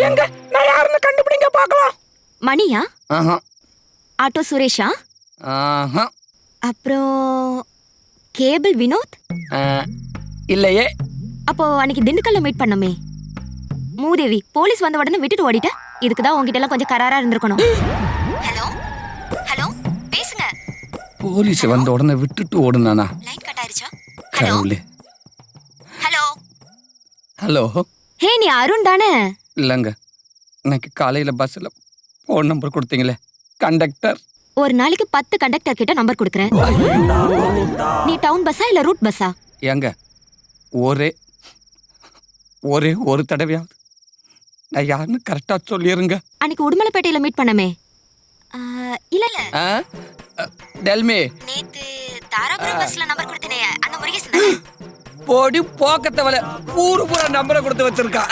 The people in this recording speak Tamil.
எங்க நான் யாருன்னு கண்டுபிடிங்க பார்க்கலாம். மணியா? ஆஹா ஆட்டோ சுரேஷா? ஆஹா அப்புறம் கேபிள் வினோத்? இல்லையே. அப்போ அன்னைக்கு திண்டுக்கல்ல மீட் பண்ணமே மூதேவி, போலீஸ் வந்த உடனே விட்டுட்டு ஓடிட்ட. இதுக்கு தான் உங்ககிட்ட எல்லாம் கொஞ்சம் கராரா இருந்திருக்கணும். ஹலோ ஹலோ, பேசுங்க. போலீஸ் வந்த உடனே விட்டுட்டு ஓடுனானா? லைன் கட் ஆயிருச்சா? ஹலோ கடவுளே. Hello hello. ஹே, நீ அருண் தானே? இல்லைங்க, இன்னைக்கு காலையில பஸ்ல ஃபோன் நம்பர் கொடுத்தீங்களே, கண்டக்டர். ஒரு நாளைக்கு 10 கண்டக்டர் கிட்ட நம்பர் கொடுக்குறேன். நீ டவுன் பஸ்ஸா இல்ல ரூட் பஸ்ஸா? ஏங்க, ஒரே ஒரு தடவையாவது நான் யாருன்னு கரெக்டா சொல்லிருங்க. அன்னைக்கு உடுமலைப்பேட்டையில மீட் பண்ணமே. இல்ல இல்ல, டெல்மி. நேத்து தாராபுரம் பஸ்ல நம்பர் கொடுத்தனே, அந்த முருகேசன் தானே? போடி போக்கத்தவள ஊரு பூரா நம்பரை கொடுத்து வச்சிருக்கா.